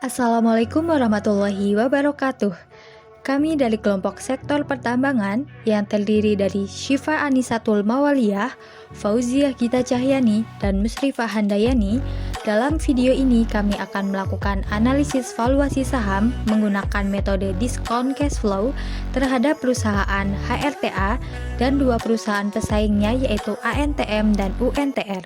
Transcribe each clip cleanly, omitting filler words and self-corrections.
Assalamualaikum warahmatullahi wabarakatuh. Kami dari kelompok sektor pertambangan yang terdiri dari Syifa Anisatul Mawaliyah, Fauziah Gita Cahyani, dan Musrifah Handayani. Dalam video ini kami akan melakukan analisis valuasi saham menggunakan metode discount cash flow terhadap perusahaan HRTA dan dua perusahaan pesaingnya yaitu ANTM dan UNTR.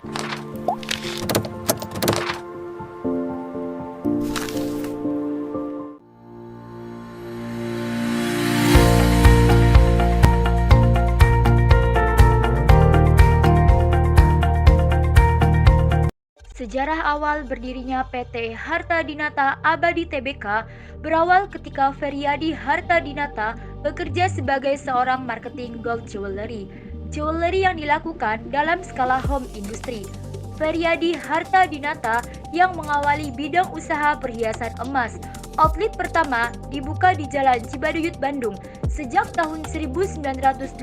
Sejarah awal berdirinya PT Harta Dinata Abadi Tbk berawal ketika Feryadi Harta Dinata bekerja sebagai seorang marketing gold jewelry yang dilakukan dalam skala home industry. Feryadi Harta Dinata yang mengawali bidang usaha perhiasan emas. Outlet pertama dibuka di Jalan Cibaduyut, Bandung sejak tahun 1989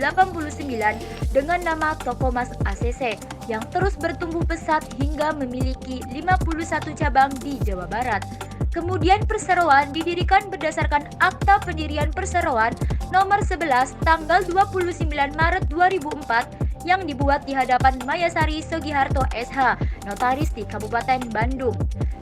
dengan nama Toko Mas ACC yang terus bertumbuh pesat hingga memiliki 51 cabang di Jawa Barat. Kemudian perseroan didirikan berdasarkan Akta Pendirian Perseroan nomor 11 tanggal 29 Maret 2004 yang dibuat di hadapan Mayasari Sogiharto SH, notaris di Kabupaten Bandung.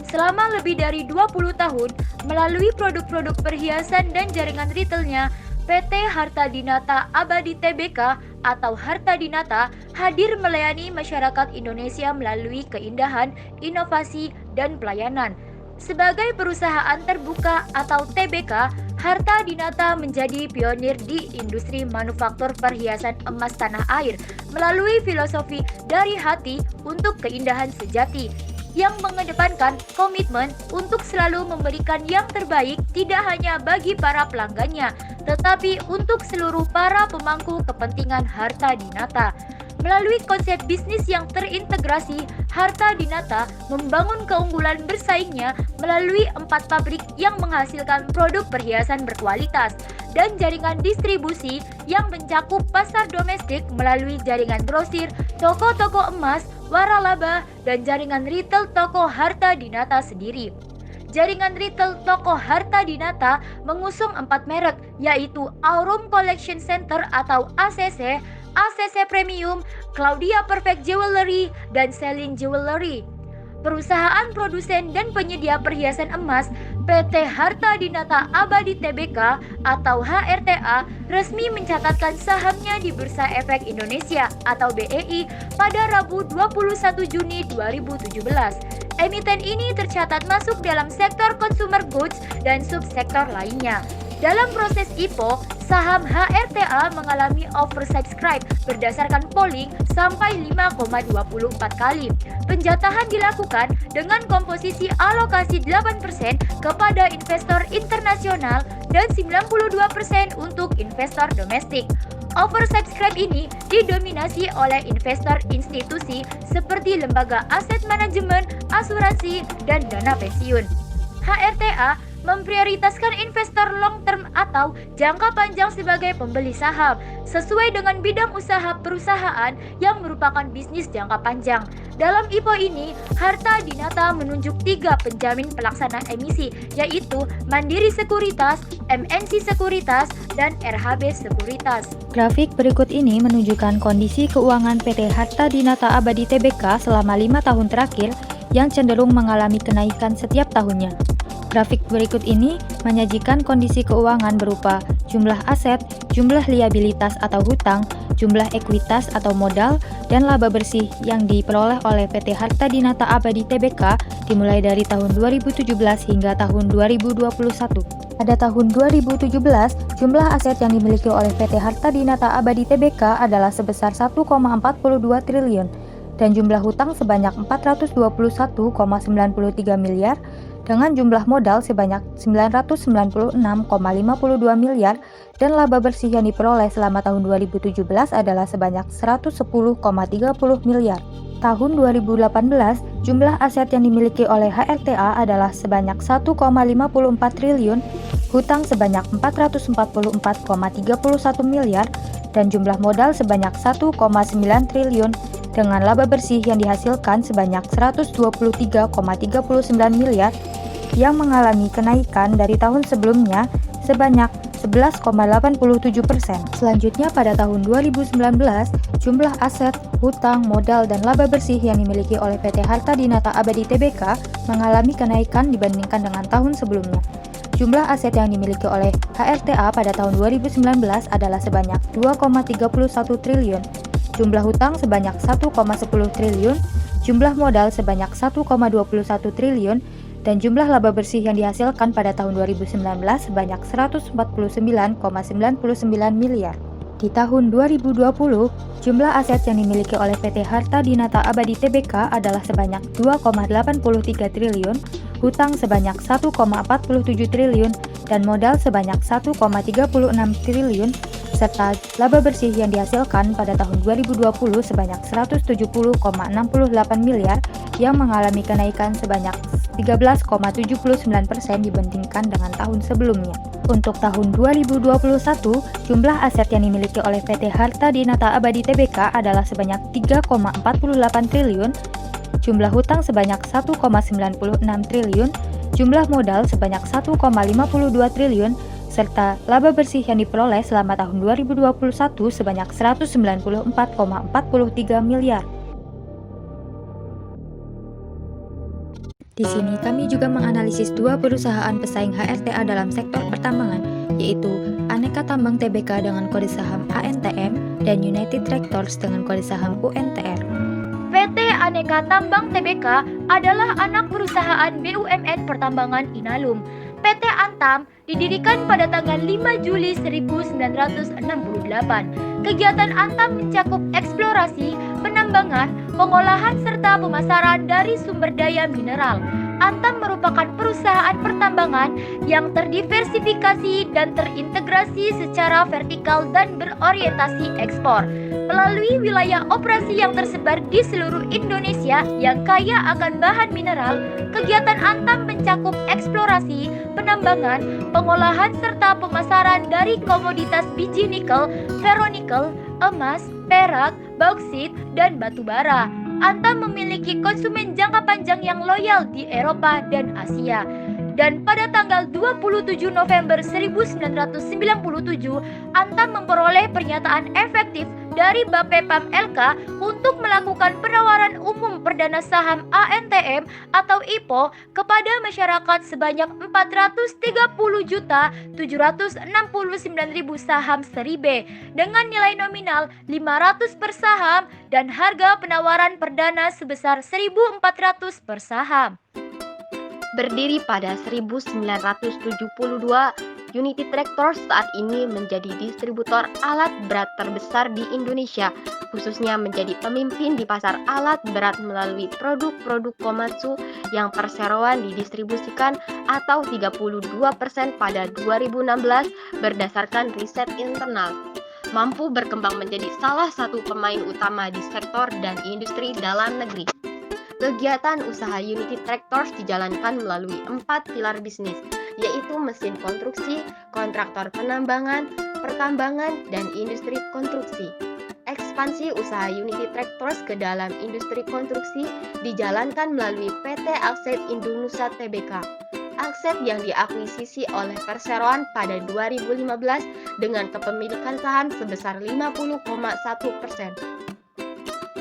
Selama lebih dari 20 tahun, melalui produk-produk perhiasan dan jaringan retailnya, PT Harta Dinata Abadi Tbk atau Harta Dinata hadir melayani masyarakat Indonesia melalui keindahan, inovasi, dan pelayanan. Sebagai perusahaan terbuka atau TBK, Harta Dinata menjadi pionir di industri manufaktur perhiasan emas tanah air melalui filosofi dari hati untuk keindahan sejati yang mengedepankan komitmen untuk selalu memberikan yang terbaik tidak hanya bagi para pelanggannya, tetapi untuk seluruh para pemangku kepentingan Harta Dinata. Melalui konsep bisnis yang terintegrasi, Harta Dinata membangun keunggulan bersaingnya melalui 4 pabrik yang menghasilkan produk perhiasan berkualitas dan jaringan distribusi yang mencakup pasar domestik melalui jaringan grosir, toko-toko emas, waralaba, dan jaringan retail toko Harta Dinata sendiri. Jaringan retail toko Harta Dinata mengusung 4 merek yaitu Aurum Collection Center atau ACC, ACC Premium, Claudia Perfect Jewelry, dan Celine Jewelry. Perusahaan produsen dan penyedia perhiasan emas PT Harta Dinata Abadi Tbk atau HRTA resmi mencatatkan sahamnya di Bursa Efek Indonesia atau BEI pada Rabu 21 Juni 2017. Emiten ini tercatat masuk dalam sektor consumer goods dan subsektor lainnya. Dalam proses IPO, saham HRTA mengalami oversubscribe berdasarkan polling sampai 5,24 kali. Penjatahan dilakukan dengan komposisi alokasi 8% kepada investor internasional dan 92% untuk investor domestik. Oversubscribe ini didominasi oleh investor institusi seperti lembaga aset manajemen, asuransi, dan dana pensiun. HRTA memprioritaskan investor long term atau jangka panjang sebagai pembeli saham sesuai dengan bidang usaha perusahaan yang merupakan bisnis jangka panjang. Dalam IPO ini, Harta Dinata menunjuk 3 penjamin pelaksana emisi yaitu Mandiri Sekuritas, MNC Sekuritas, dan RHB Sekuritas. Grafik berikut ini menunjukkan kondisi keuangan PT Harta Dinata Abadi Tbk selama 5 tahun terakhir yang cenderung mengalami kenaikan setiap tahunnya. Grafik berikut ini menyajikan kondisi keuangan berupa jumlah aset, jumlah liabilitas atau hutang, jumlah ekuitas atau modal, dan laba bersih yang diperoleh oleh PT Harta Dinata Abadi Tbk dimulai dari tahun 2017 hingga tahun 2021. Pada tahun 2017, jumlah aset yang dimiliki oleh PT Harta Dinata Abadi Tbk adalah sebesar 1,42 triliun dan jumlah hutang sebanyak 421,93 miliar dengan jumlah modal sebanyak 996,52 miliar dan laba bersih yang diperoleh selama tahun 2017 adalah sebanyak 110,30 miliar. Tahun 2018, jumlah aset yang dimiliki oleh HRTA adalah sebanyak 1,54 triliun, hutang sebanyak 444,31 miliar, dan jumlah modal sebanyak 1,9 triliun dengan laba bersih yang dihasilkan sebanyak 123,39 miliar yang mengalami kenaikan dari tahun sebelumnya sebanyak 11,87%. Selanjutnya pada tahun 2019, jumlah aset, hutang, modal, dan laba bersih yang dimiliki oleh PT Harta Dinata Abadi Tbk mengalami kenaikan dibandingkan dengan tahun sebelumnya. Jumlah aset yang dimiliki oleh HRTA pada tahun 2019 adalah sebanyak 2,31 triliun, jumlah hutang sebanyak 1,10 triliun, jumlah modal sebanyak 1,21 triliun, dan jumlah laba bersih yang dihasilkan pada tahun 2019 sebanyak 149,99 miliar. Di tahun 2020, jumlah aset yang dimiliki oleh PT Harta Dinata Abadi Tbk adalah sebanyak 2,83 triliun, hutang sebanyak 1,47 triliun, dan modal sebanyak 1,36 triliun, serta laba bersih yang dihasilkan pada tahun 2020 sebanyak 170,68 miliar yang mengalami kenaikan sebanyak 13,79% dibandingkan dengan tahun sebelumnya. Untuk tahun 2021, jumlah aset yang dimiliki oleh PT Harta Dinata Abadi Tbk adalah sebanyak 3,48 triliun, jumlah hutang sebanyak 1,96 triliun, jumlah modal sebanyak 1,52 triliun, serta laba bersih yang diperoleh selama tahun 2021 sebanyak 194,43 miliar. Di sini kami juga menganalisis dua perusahaan pesaing HRTA dalam sektor pertambangan, yaitu Aneka Tambang Tbk dengan kode saham ANTM dan United Tractors dengan kode saham UNTR. PT Aneka Tambang Tbk adalah anak perusahaan BUMN Pertambangan Inalum. PT Antam didirikan pada tanggal 5 Juli 1968. Kegiatan Antam mencakup eksplorasi, penambangan, pengolahan serta pemasaran dari sumber daya mineral. Antam merupakan perusahaan pertambangan yang terdiversifikasi dan terintegrasi secara vertikal dan berorientasi ekspor. Melalui wilayah operasi yang tersebar di seluruh Indonesia yang kaya akan bahan mineral, kegiatan Antam mencakup eksplorasi, penambangan, pengolahan serta pemasaran dari komoditas biji nikel, ferronikel, emas, perak, bauksit, dan batu bara. Antam memiliki konsumen jangka panjang yang loyal di Eropa dan Asia. Dan pada tanggal 27 November 1997, Antam memperoleh pernyataan efektif dari Bapepam LK untuk melakukan penawaran umum perdana saham ANTM atau IPO kepada masyarakat sebanyak 430.769.000 saham seri B dengan nilai nominal 500 per saham dan harga penawaran perdana sebesar 1.400 per saham. Berdiri pada 1972, United Tractors saat ini menjadi distributor alat berat terbesar di Indonesia, khususnya menjadi pemimpin di pasar alat berat melalui produk-produk Komatsu yang perseroan didistribusikan atau 32% pada 2016 berdasarkan riset internal. Mampu berkembang menjadi salah satu pemain utama di sektor dan industri dalam negeri. Kegiatan usaha United Tractors dijalankan melalui 4 pilar bisnis, yaitu mesin konstruksi, kontraktor penambangan, pertambangan, dan industri konstruksi. Ekspansi usaha United Tractors ke dalam industri konstruksi dijalankan melalui PT Akset Indonesia Tbk. Akset yang diakuisisi oleh Perseroan pada 2015 dengan kepemilikan saham sebesar 50,1%.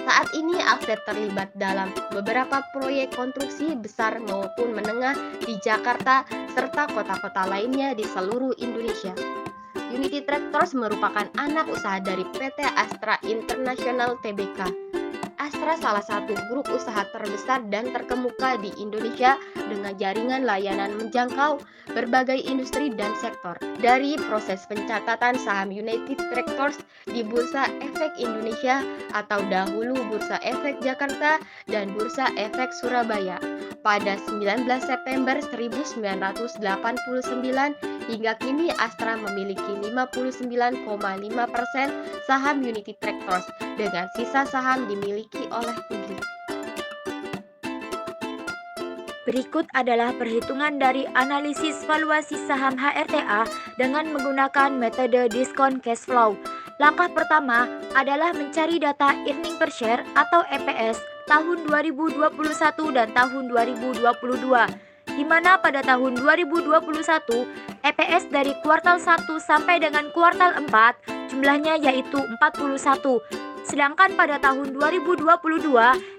Saat ini Akset terlibat dalam beberapa proyek konstruksi besar maupun menengah di Jakarta serta kota-kota lainnya di seluruh Indonesia. United Tractors merupakan anak usaha dari PT Astra International Tbk. Astra salah satu grup usaha terbesar dan terkemuka di Indonesia dengan jaringan layanan menjangkau berbagai industri dan sektor. Dari proses pencatatan saham United Tractors di Bursa Efek Indonesia atau dahulu Bursa Efek Jakarta dan Bursa Efek Surabaya pada 19 September 1989 hingga kini Astra memiliki 59,5% saham United Tractors dengan sisa saham dimiliki oleh publik. Berikut adalah perhitungan dari analisis valuasi saham HRTA dengan menggunakan metode discount cash flow. Langkah pertama adalah mencari data earning per share atau EPS tahun 2021 dan tahun 2022. di mana pada tahun 2021 EPS dari kuartal 1 sampai dengan kuartal 4 jumlahnya yaitu 41. Sedangkan pada tahun 2022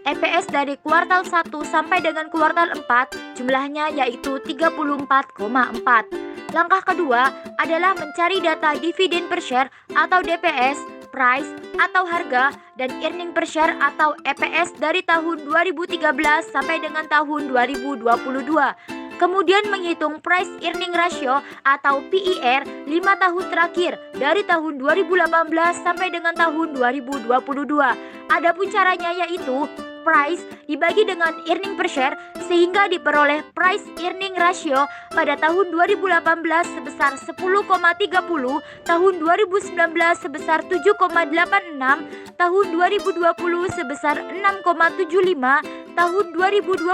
EPS dari kuartal 1 sampai dengan kuartal 4 jumlahnya yaitu 34,4. Langkah kedua adalah mencari data dividen per share atau DPS, price atau harga, dan earning per share atau EPS dari tahun 2013 sampai dengan tahun 2022. Kemudian menghitung price earning ratio atau PER 5 tahun terakhir dari tahun 2018 sampai dengan tahun 2022. Adapun caranya yaitu price dibagi dengan earning per share sehingga diperoleh price earning ratio pada tahun 2018 sebesar 10,30, tahun 2019 sebesar 7,86, tahun 2020 sebesar 6,75, tahun 2021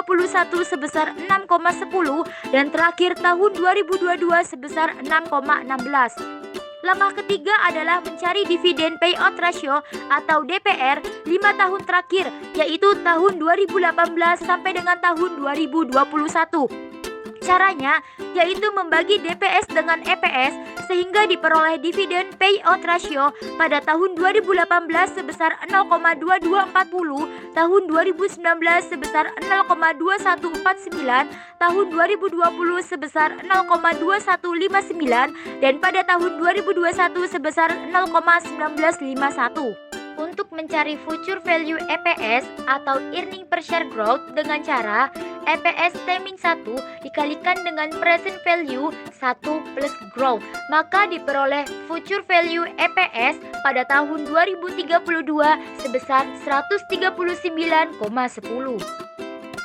sebesar 6,10, dan terakhir tahun 2022 sebesar 6,16. Langkah ketiga adalah mencari dividen payout ratio atau DPR 5 tahun terakhir, yaitu tahun 2018 sampai dengan tahun 2021. Caranya yaitu membagi DPS dengan EPS sehingga diperoleh dividen payout ratio pada tahun 2018 sebesar 0,2240, tahun 2019 sebesar 0,2149, tahun 2020 sebesar 0,2159, dan pada tahun 2021 sebesar 0,1951. Untuk mencari future value EPS atau earning per share growth dengan cara EPS timing 1 dikalikan dengan present value 1 plus growth, maka diperoleh future value EPS pada tahun 2032 sebesar 139,10.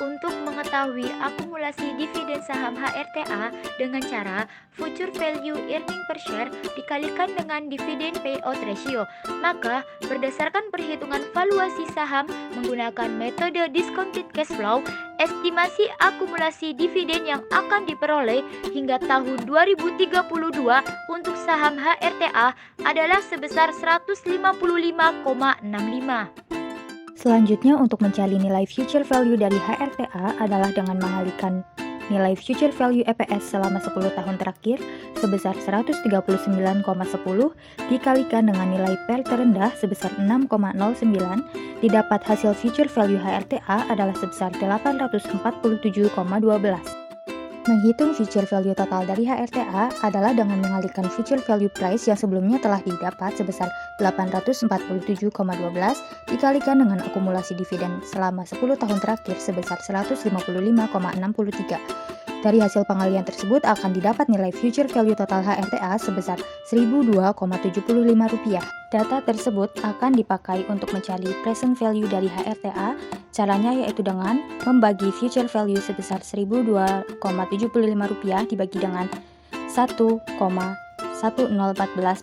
Untuk mengetahui akumulasi dividen saham HRTA dengan cara future value earning per share dikalikan dengan dividen payout ratio, maka berdasarkan perhitungan valuasi saham menggunakan metode discounted cash flow, estimasi akumulasi dividen yang akan diperoleh hingga tahun 2032 untuk saham HRTA adalah sebesar 155,65. Selanjutnya, untuk mencari nilai future value dari HRTA adalah dengan mengalikan nilai future value EPS selama 10 tahun terakhir sebesar 139,10 dikalikan dengan nilai PER terendah sebesar 6,09, didapat hasil future value HRTA adalah sebesar 847,12. Menghitung future value total dari HRTA adalah dengan mengalihkan future value price yang sebelumnya telah didapat sebesar 847,12 dikalikan dengan akumulasi dividen selama 10 tahun terakhir sebesar 155,63. Dari hasil pengalihan tersebut akan didapat nilai future value total HRTA sebesar Rp1.275. Data tersebut akan dipakai untuk mencari present value dari HRTA. Caranya yaitu dengan membagi future value sebesar Rp1.275 dibagi dengan 1,1014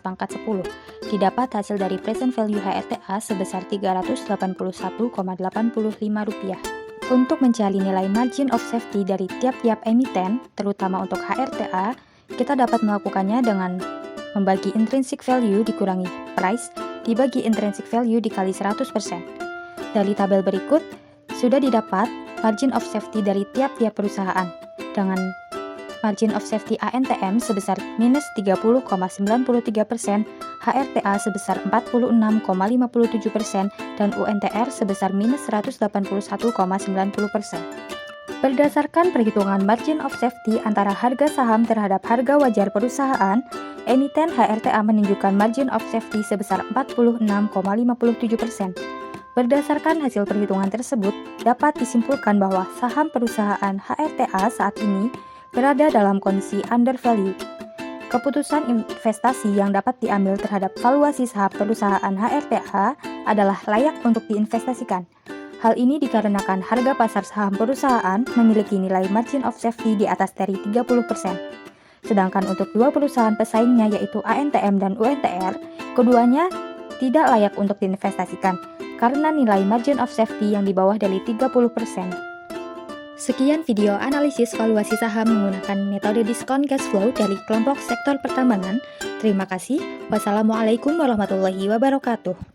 pangkat 10. Didapat hasil dari present value HRTA sebesar Rp381,85. Untuk mencari nilai margin of safety dari tiap-tiap emiten, terutama untuk HRTA, kita dapat melakukannya dengan membagi intrinsic value dikurangi price dibagi intrinsic value dikali 100%. Dari tabel berikut, sudah didapat margin of safety dari tiap-tiap perusahaan dengan margin of safety ANTM sebesar minus 30,93%, HRTA sebesar 46,57%, dan UNTR sebesar minus 181,90%. Berdasarkan perhitungan margin of safety antara harga saham terhadap harga wajar perusahaan, emiten HRTA menunjukkan margin of safety sebesar 46,57%. Berdasarkan hasil perhitungan tersebut, dapat disimpulkan bahwa saham perusahaan HRTA saat ini berada dalam kondisi undervalue. Keputusan investasi yang dapat diambil terhadap valuasi saham perusahaan HRTA adalah layak untuk diinvestasikan. Hal ini dikarenakan harga pasar saham perusahaan memiliki nilai margin of safety di atas dari 30%. Sedangkan untuk dua perusahaan pesaingnya yaitu ANTM dan UNTR, keduanya tidak layak untuk diinvestasikan karena nilai margin of safety yang di bawah dari 30%. Sekian video analisis valuasi saham menggunakan metode diskon cash flow dari kelompok sektor pertambangan. Terima kasih. Wassalamualaikum warahmatullahi wabarakatuh.